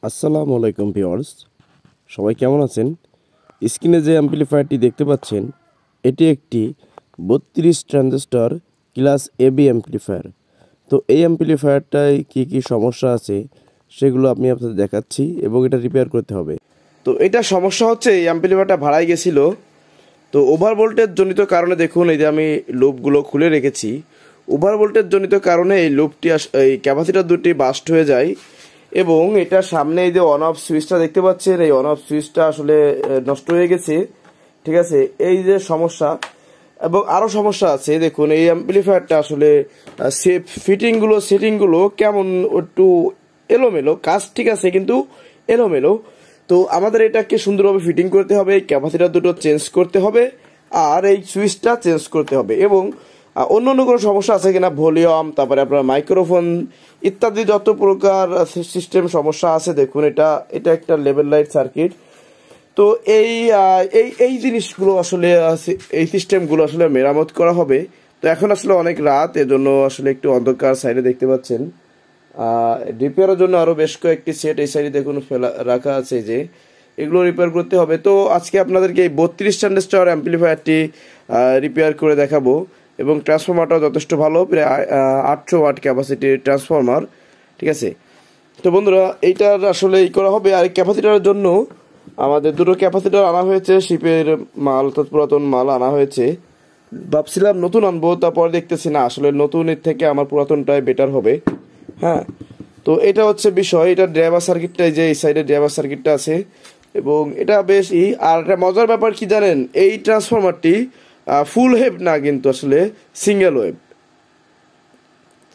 আসসালামু আলাইকুম ভিউয়ার্স, সবাই কেমন আছেন? স্ক্রিনে যে অ্যাম্পলিফায়ারটি দেখতে পাচ্ছেন এটি একটি 32 ট্রানজিস্টর ক্লাস এবি অ্যাম্পলিফায়ার। তো এই অ্যাম্পলিফায়ারটায় কি সমস্যা আছে সেগুলো আমি আপনাদের দেখাচ্ছি এবং এটা রিপেয়ার করতে হবে। তো এটা সমস্যা হচ্ছে, এই অ্যাম্পলিফায়ারটা ভাড়াই গেছিলো। তো ওভার ভোল্টেজ জনিত কারণে দেখুন, এই যে আমি লুপগুলো খুলে রেখেছি, ওভার ভোল্টেজ জনিত কারণে এই লুপটি এই ক্যাপাসিটর দুটি বাস্ট হয়ে যায় এবং এটা সামনে এই যে অন অফ সুইচটা দেখতে পাচ্ছেন, এই অন অফ সুইচটা আসলে নষ্ট হয়ে গেছে। ঠিক আছে, এই যে সমস্যা এবং আরও সমস্যা আছে। দেখুন এই অ্যাম্পলিফায়ারটা আসলে সেটিংগুলো কেমন একটু এলোমেলো, কাজ ঠিক আছে কিন্তু এলোমেলো। তো আমাদের এটাকে সুন্দরভাবে ফিটিং করতে হবে, ক্যাপাসিটর দুটো চেঞ্জ করতে হবে আর এই সুইচটা চেঞ্জ করতে হবে। এবং অন্য কোনো সমস্যা আছে কিনা, ভলিউম, তারপরে আপনার মাইক্রোফোন ইত্যাদি যত প্রকার সিস্টেম সমস্যা আছে। দেখুন এটা একটা লেভেল লাইট সার্কিট। তো এই জিনিসগুলো আসলে এই সিস্টেমগুলো আসলে মেরামত করা হবে। তো এখন আসলে অনেক রাত, এজন্য আসলে একটু অন্ধকার সাইডে দেখতে পাচ্ছেন। রিপেয়ারের জন্য আরও বেশ কয়েকটি সেট এই সাইডে দেখুন রাখা আছে, যে এগুলো রিপেয়ার করতে হবে। তো আজকে আপনাদেরকে এই 32 ট্রানজিস্টর অ্যাম্পলিফায়ারটি রিপেয়ার করে দেখাবো এবং ট্রান্সফরমারটাও যথেষ্ট ভালো, প্রায় 800 ওয়াট ক্যাপাসিটির ট্রান্সফরমার। ঠিক আছে, তো বন্ধুরা এইটার আসলে করা হবে। আর ক্যাপাসিটারের জন্য আমাদের দুটো ক্যাপাসিটার আনা হয়েছে, শিপের মাল অর্থাৎ পুরাতন মাল আনা হয়েছে। ভাবছিলাম নতুন আনবো, তারপর দেখতেছি না, আসলে নতুনের থেকে আমার পুরাতনটাই বেটার হবে। হ্যাঁ, তো এটা হচ্ছে বিষয়। এটা ড্রাইভার সার্কিটটা, যে এই সাইডে ড্রাইভার সার্কিটটা আছে এবং এটা বেশ আর একটা মজার ব্যাপার কি জানেন, এই ট্রান্সফরমারটি ফুল ওয়েভ না, কিন্তু আসলে সিঙ্গেল ওয়েভ।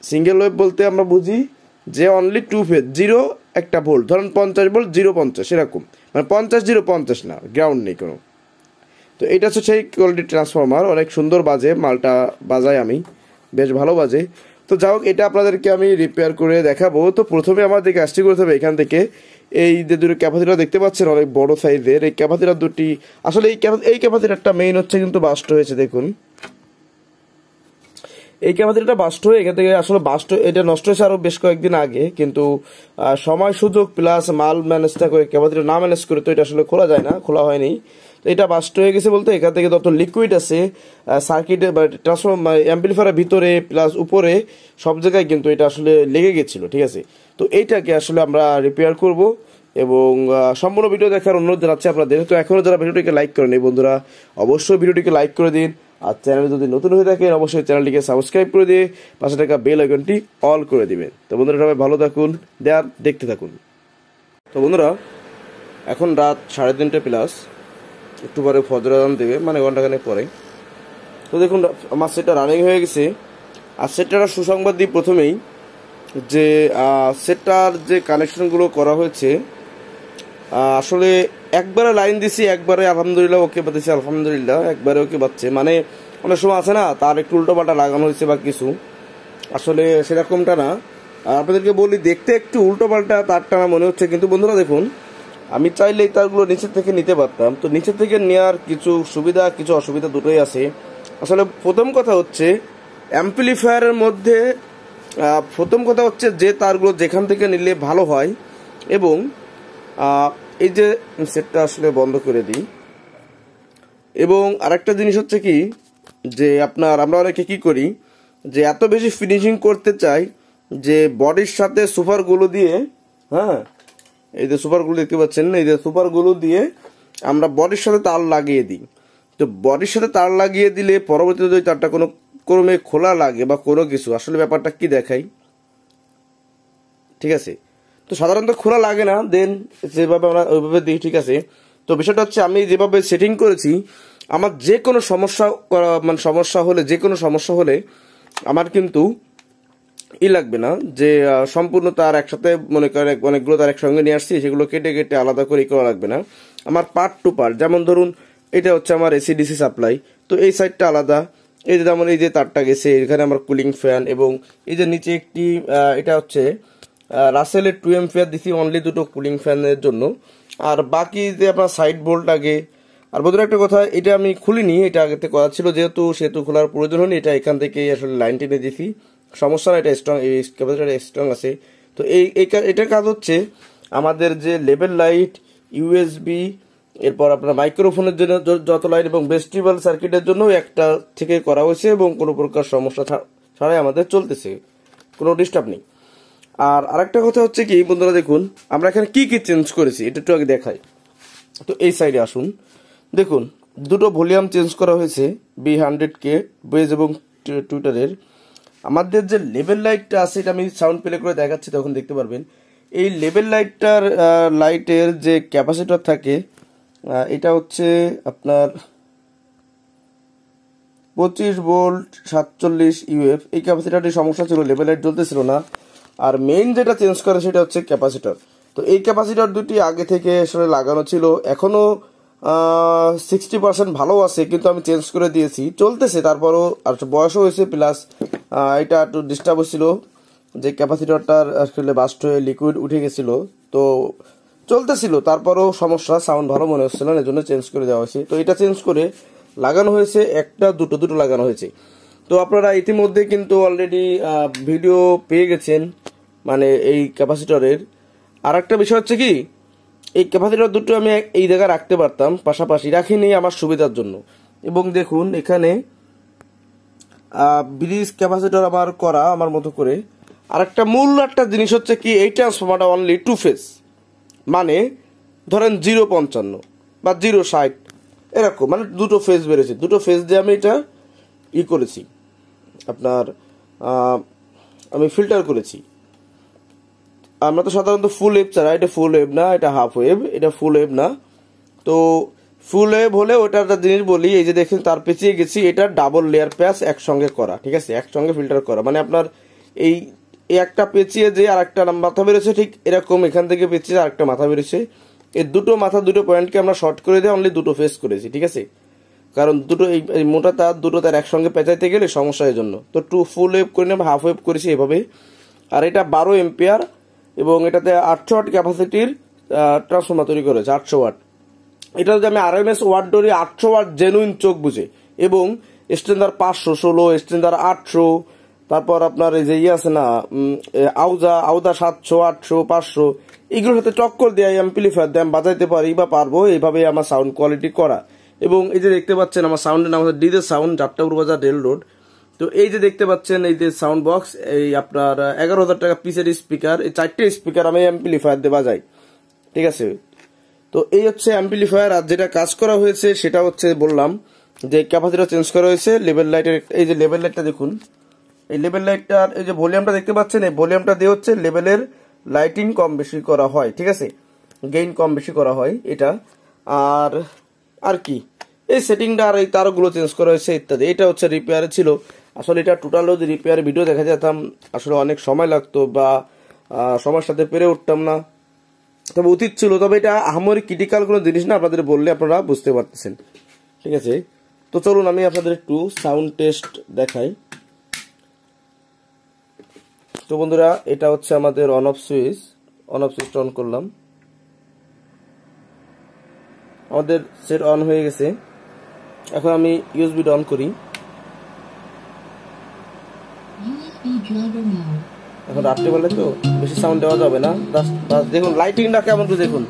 সিঙ্গেল ওয়েভ বলতে আমরা বুঝি যে অনলি 2 ফেজ, 0 একটা ভোল্ট, ধরুন 50 ভোল্ট 0 50 এরকম, মানে 50 0 50 না, গ্রাউন্ড নেই কোনো। তো এটা হচ্ছে সেই কোয়ালিটির ট্রান্সফরমার, অনেক সুন্দর বাজে, মালটা বাজাই আমি, বেশ ভালো বাজে। তো যাই হোক, এটা আপনাদেরকে আমি রিপেয়ার করে দেখাবো। তো প্রথমে আমাদেরকে কাজটি করতে হবে, এখান থেকে এই যে দুটো ক্যাপাসিটার দেখতে পাচ্ছেন অনেক বড় সাইজের, এই ক্যাপাসিটার দুটি আসলে এই ক্যাপাসিটারটা মেইন হচ্ছে কিন্তু বাস্ট হয়েছে। দেখুন এই ক্যাপাসিটারটা বাস্ট হয়ে এখান থেকে আসলে এটা নষ্ট হয়েছে আরও বেশ কয়েকদিন আগে, কিন্তু সময় সুযোগ প্লাস মাল ম্যানেজটা করে ক্যাপাসিটার না ম্যানেজ করে তো এটা আসলে খোলা যায় না, খোলা হয়নি। তো এটা বাস্ট হয়ে গেছে বলতে এখান থেকে যত লিকুইড আছে সার্কিটে বা ট্রান্সফরমার অ্যাম্পলিফায়ারের ভিতরে প্লাস উপরে সব জায়গায় কিন্তু এটা আসলে লেগে গেছিলো। ঠিক আছে, তো এইটাকে আসলে আমরা রিপেয়ার করব এবং সম্পূর্ণ ভিডিও দেখার অনুরোধ জানাচ্ছি আপনাদের। তো এখনও যারা ভিডিওটিকে লাইক করেন, এই বন্ধুরা অবশ্যই ভিডিওটিকে লাইক করে দিন, আর চ্যানেলে যদি নতুন হয়ে থাকেন অবশ্যই চ্যানেলটিকে সাবস্ক্রাইব করে দিয়ে পাশে থাকা বেল আইকনটি অল করে দিবেন। তো বন্ধুরা সবাই ভালো থাকুন, দেখতে থাকুন। তো বন্ধুরা এখন রাত 3:30 প্লাস, একটু পরে ফজর আজান দেবে, মানে ঘন্টাখানেক পরে। তো দেখুন আমার সেটটা রানিং হয়ে গেছে। আর সেটটার সুসংবাদ দিই প্রথমেই, যে সেটটার যে কানেকশনগুলো করা হয়েছে আসলে একবারে লাইন দিছি, একবারে আলহামদুলিল্লাহ ওকে বাতিছি, আলহামদুলিল্লাহ একবারে ওকে বাচ্ছে। মানে অনেক সময় আছে না, তার একটু উল্টোপাল্টা লাগানো হয়েছে বা কিছু, আসলে সেরকমটা না। আর আপনাদেরকে বলি, দেখতে একটু উল্টোপাল্টা তার টানা মনে হচ্ছে, কিন্তু বন্ধুরা দেখুন আমি চাইলে এই তারগুলো নিচের থেকে নিতে পারতাম। তো নিচের থেকে নেওয়ার কিছু সুবিধা কিছু অসুবিধা দুটোই আছে। আসলে প্রথম কথা হচ্ছে অ্যাম্পলিফায়ারের মধ্যে যে তারগুলো যেখান থেকে নিলে ভালো হয়। এবং এই যে সেটটা আসলে বন্ধ করে দিই। এবং আরেকটা জিনিস হচ্ছে কি, যে আমরা অনেকে কি করি, যে এত বেশি ফিনিশিং করতে চাই যে বডির সাথে সুপারগুলো দিয়ে, হ্যাঁ এই যে সুপারগুলো দেখতে পাচ্ছেন, এই যে সুপারগুলো দিয়ে আমরা বডির সাথে তার লাগিয়ে দিই। তো বডির সাথে তার লাগিয়ে দিলে পরবর্তীতে যদি তারটা কোনো ক্রমে খোলা লাগে বা কোনো কিছু, আসলে ব্যাপারটা কি দেখাই। ঠিক আছে, তো সাধারণত খোলা লাগে না, দেন যেভাবে আমরা ওইভাবে দিই। ঠিক আছে, তো বিষয়টা হচ্ছে আমি যেভাবে সেটিং করেছি, আমার যে কোনো সমস্যা হলে আমার কিন্তু লাগবে না যে সম্পূর্ণ তার একসাথে, মনে করেন অনেকগুলো তার একসঙ্গে নিয়ে আসছি, সেগুলো কেটে কেটে আলাদা করে করা লাগবে না। আমার পার্ট টু পার্ট, যেমন ধরুন এটা হচ্ছে আমার এসিডিসি সাপ্লাই, তো এই সাইডটা আলাদা। এই যে যেমন এই যে তারটা গেছে, এখানে আমার কুলিং ফ্যান, এবং এই যে নিচে একটি এটা হচ্ছে রাসেলের 2 এম্পিয়ার দিছি অনলি দুটো কুলিং ফ্যানের জন্য। আর বাকি যে আপনার সাইড বোল্ট আগে। আর বন্ধুরা একটা কথা, এটা আমি খুলিনি, এটা আগেতে করা ছিল, সেহেতু খোলার প্রয়োজন হয়নি, এটা এখান থেকে আসলে লাইন টেনে দিছি, সমস্যা না, এটা স্ট্রং, এই ক্যাপাসিটার স্ট্রং আছে। তো এটার কাজ হচ্ছে আমাদের যে লেবেল লাইট, ইউএসবি, এরপর আপনার মাইক্রোফোনের জন্য যত লাইট এবং ভেস্টিবল সার্কিটের জন্য একটা থেকে করা হয়েছে এবং কোনো প্রকার সমস্যা ছাড়াই আমাদের চলতেছে, কোনো ডিস্টার্ব নেই। আর আরেকটা কথা হচ্ছে কি বন্ধুরা, দেখুন আমরা এখানে কি কি চেঞ্জ করেছি এটা একটু আগে দেখাই। তো এই সাইডে আসুন, দেখুন দুটো ভলিউম চেঞ্জ করা হয়েছে, B100K বেজ এবং টুইটারের। আমাদের যে লেবেল লাইটটা আছে এটা আমি সাউন্ড প্লে করে দেখাচ্ছি, তখন দেখতে পারবেন। এই লেবেল লাইটটার লাইটের যে ক্যাপাসিটর থাকে এটা হচ্ছে আপনার 25 ভোল্ট 47 ইউএফ। এই ক্যাপাসিটরটির সমস্যা ছিল, লেবেল লাইট জ্বলতেছিল না। আর মেইন যেটা চেঞ্জ করে সেটা হচ্ছে ক্যাপাসিটর। তো এই ক্যাপাসিটর দুটি আগে থেকে আসলে লাগানো ছিল, এখনো 60% ভালো আছে, কিন্তু আমি চেঞ্জ করে দিয়েছি, চলতেছে। তারপরও আর বয়সও হয়েছে, প্লাস এটা একটু ডিস্টার্ব হচ্ছিল, যে ক্যাপাসিটরটার আসলে বাস্ট হয়ে লিকুইড উঠে গেছিল, তো চলতেছিল, তারপরও সমস্যা, সাউন্ড ভালো মনে হচ্ছিল না, এজন্য চেঞ্জ করে দেওয়া হয়েছে। তো এটা চেঞ্জ করে লাগানো হয়েছে একটা, দুটো লাগানো হয়েছে। তো আপনারা ইতিমধ্যে কিন্তু অলরেডি ভিডিও পেয়ে গেছেন, মানে এই ক্যাপাসিটরের। আর একটা বিষয় হচ্ছে কি, এই ক্যাপাসিটর দুটো আমি এই জায়গায় রাখতে পারতাম, পাশাপাশি রাখিনি আমার সুবিধার জন্য। এবং দেখুন এখানে ব্রিজ ক্যাপাসিটর আবার করা আমার মতো করে। আর একটা মূল একটা জিনিস হচ্ছে কি, এই ট্রান্সফরমারটা অনলি 2 ফেজ, মানে ধরেন 0.55 বা 0.60 এরকম, মানে দুটো ফেজ বেড়েছে, দুটো ফেজ দিয়ে আমি এটা করেছি, আপনার আমি ফিল্টার করেছি। আমরা তো সাধারণত ফুল ওয়েভ ছাড়া, এটা ফুল ওয়েভ না, এটা হাফ ওয়েভ, এটা ফুল ওয়েভ না। তো ফুল ওয়েভ হলে ওটা একটা জিনিস বলি, এই যে দেখেন তার পেঁচিয়ে গেছি, এটা ডাবল লেয়ার প্যাচ একসঙ্গে করা, ঠিক আছে, একসঙ্গে ফিল্টার করা, মানে আপনার এই একটা পেঁচিয়ে যে আর একটা মাথা বেরোছে, ঠিক এরকম এখান থেকে পেঁচিয়ে আর একটা মাথা বেরোছে, এই দুটো মাথা দুটো পয়েন্টকে আমরা শর্ট করে দিয়ে অনলি দুটো ফেস করেছি, ঠিক আছে। কারণ দুটো এই মোটা তার দুটো তার একসঙ্গে পেঁচাইতে গেলে সমস্যা, এই জন্য তো ফুল ওয়েভ করে নেব, হাফ ওয়েভ করেছি এভাবে। আর এটা 12 এম্পিয়ার এবং এটাতে 800 ওয়াট ক্যাপাসিটির ট্রান্সফরমার তৈরি করেছে, 800 ওয়াট। এটা যদি আমি আরএমএস ওয়াট ধরি, 800 ওয়াট জেনুইন চোখ বুঝে, এবং স্ট্যান্ডার্ড 516, স্ট্যান্ডার্ড 800, তারপর আপনার এই যে আছে না আউদা 700, 800, 500, এগুলোর সাথে টক্কর দিয়ে অ্যাম্পলিফায়ার দিয়ে আমি বাজাইতে পারি বা পারবো, এইভাবে আমার সাউন্ড কোয়ালিটি করা। এবং এই যে দেখতে পাচ্ছেন আমার সাউন্ডের নাম হচ্ছে ডিজে সাউন্ড, যাত্রাপুর বাজার, রেল রোড। তো এই যে দেখতে পাচ্ছেন এই যে সাউন্ড বক্স, এই আপনার 11,000 টাকা পিসের স্পিকার, এই 4টে স্পিকার আমি অ্যাম্পলিফায়ার দিয়ে বাজাই, ঠিক আছে। তো এই হচ্ছে অ্যাম্পলিফায়ার। আর যেটা কাজ করা হয়েছে সেটা হচ্ছে বললাম যে ক্যাপাসিটর চেঞ্জ করা হয়েছে, লেবেল লাইটের, এই যে লেবেল লাইটটা দেখুন, এই লেবেল লাইটটার এই যে ভলিউমটা দেখতে পাচ্ছেন, এই ভলিউমটা দিয়ে হচ্ছে লেবেলের লাইটিং কম বেশি করা হয়, ঠিক আছে, গেইন কম বেশি করা হয় এটা। আর কি এই সেটিংটা আর এই তারগুলো চেঞ্জ করা হয়েছে ইত্যাদি। এটা হচ্ছে রিপেয়ারে ছিল, আসলে এটা টোটাল যদি রিপেয়ারের ভিডিও দেখা যেতাম আসলে অনেক সময় লাগতো বা সময়ের সাথে পেরে উঠতাম না, তবে উচিত ছিল। তবে এটা আহামরি ক্রিটিক্যাল কোনো জিনিস না, আপনাদের বললে আপনারা বুঝতে পারতেছেন, ঠিক আছে। তো চলুন আমি আপনাদের একটু সাউন্ড টেস্ট দেখাই। তো বন্ধুরা এটা হচ্ছে আমাদের অন অফ সুইচ অন করলাম, আমাদের সেট অন হয়ে গেছে। এখন আমি ইউএসবি অন করি, এখন রাত্রিবেলা তো বেশি সাউন্ড দেওয়া যাবে না, দেখুন লাইটিংটা কেমন তো দেখুন।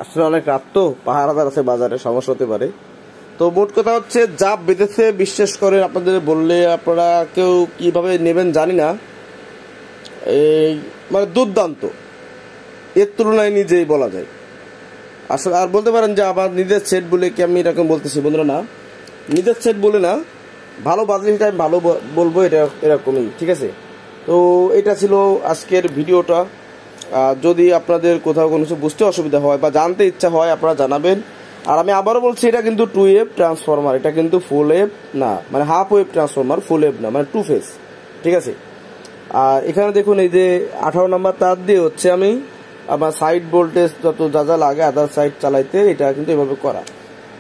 আসলে অনেক রাত তো, পাহারাদার আছে বাজারে, সমস্যা হতে পারে। তো মোট কথা হচ্ছে যা বেঁধেছে বিশ্বাস করেন, আপনাদের বললে আপনারা কেউ কিভাবে নেবেন জানি না, এই মানে দুর্দান্ত, এর তুলনায় নিজেই বলা যায়। আসলে আর বলতে পারেন যে আবার নিজের সেট বলে কি আমি এরকম বলতেছি বন্ধুরা, না নিজের সেট বলে না, ভালো বাজলে সেটা আমি ভালো বলবো, এটা এরকমই, ঠিক আছে। তো এটা ছিল আজকের ভিডিওটা। যদি আপনাদের কোথাও কোনো কিছু বুঝতে অসুবিধা হয় বা জানতে ইচ্ছা হয় আপনারা জানাবেন। আর আমি আবারও বলছি এটা কিন্তু 2 ওয়েভ ট্রান্সফরমার, এটা কিন্তু ফুল ওয়েভ না, মানে হাফ ওয়েভ ট্রান্সফরমার, ফুল ওয়েভ না, মানে 2 ফেজ, ঠিক আছে। আর এখানে দেখুন এই যে 18 নম্বর তার দিয়ে হচ্ছে আমি আমার সাইড ভোল্টেজ যত যা যা লাগে আদার সাইড চালাইতে, এটা কিন্তু এভাবে করা।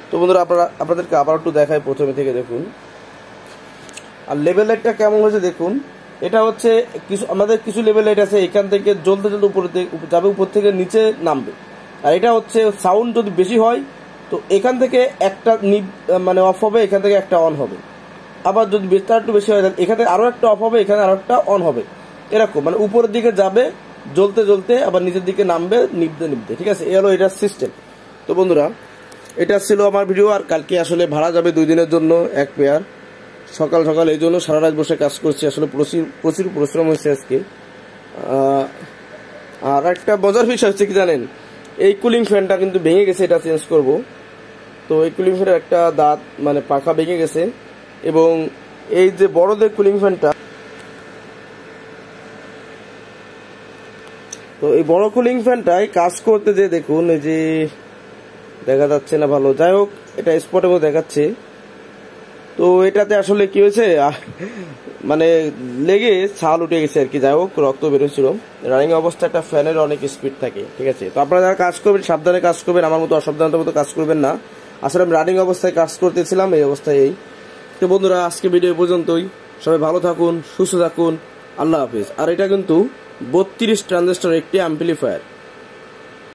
তো বন্ধুরা আপনাদেরকে আবার একটু দেখাই প্রথমে থেকে দেখুন। আর লেভেল লাইটটা কেমন হয়েছে দেখুন। এটা হচ্ছে আমাদের কিছু লেভেল লাইট আছে এখান থেকে জ্বলতে জ্বলতে উপরে যাবে, উপর থেকে নিচে নামবে। আর এটা হচ্ছে সাউন্ড যদি বেশি হয় তো এখান থেকে একটা মানে অফ হবে, এখান থেকে একটা অন হবে। আবার যদি তার একটু বেশি হয় এখান থেকে আরো একটা অফ হবে, এখানে আরো একটা অন হবে, এরকম মানে উপরের দিকে যাবে জ্বলতে জ্বলতে আবার নিচের দিকে নামবে নিভতে নিভতে, ঠিক আছে। এই হলো এটার সিস্টেম। তো বন্ধুরা এটা ছিল আমার ভিডিও। আর কালকে আসলে ভাড়া যাবে 2 দিনের জন্য 1 পেয়ার, সকাল সকাল, এই জন্য সারা রাত বসে কাজ করছি, আসলে প্রচুর পরিশ্রম হয়েছে আজকে। আর একটা মজার বিষয় হচ্ছে কি জানেন, এই কুলিং ফ্যানটা কিন্তু ভেঙে গেছে, এটা চেঞ্জ করব। তো এই কুলিং ফ্যানের একটা দাঁত মানে পাখা ভেঙে গেছে, এবং এই যে বড়দের কুলিং ফ্যানটা, তো এই বড় কুলিং ফ্যানটাই কাজ করতে যে দেখুন এই যে দেখা যাচ্ছে না ভালো, যাই হোক এটা স্পটের মধ্যে দেখাচ্ছে। তো এটাতে আসলে কি হয়েছে মানে লেগে ছাল উঠে গেছে আর কি, যাই হোক রক্ত বেরোচ্ছিল। রানিং অবস্থা একটা ফ্যানের অনেক স্পিড থাকে, ঠিক আছে। তো আপনারা যারা কাজ করবেন সাবধানে কাজ করবেন, আমার মতো অসাবধানতার মতো কাজ করবেন না। আসলে আমি রানিং অবস্থায় কাজ করতেছিলাম, এই অবস্থায় এই। তো বন্ধুরা আজকে ভিডিও পর্যন্তই, সবাই ভালো থাকুন, সুস্থ থাকুন, আল্লাহ হাফিজ। আর এটা কিন্তু 32 ট্রানজিস্টর একটি অ্যাম্পলিফায়ার।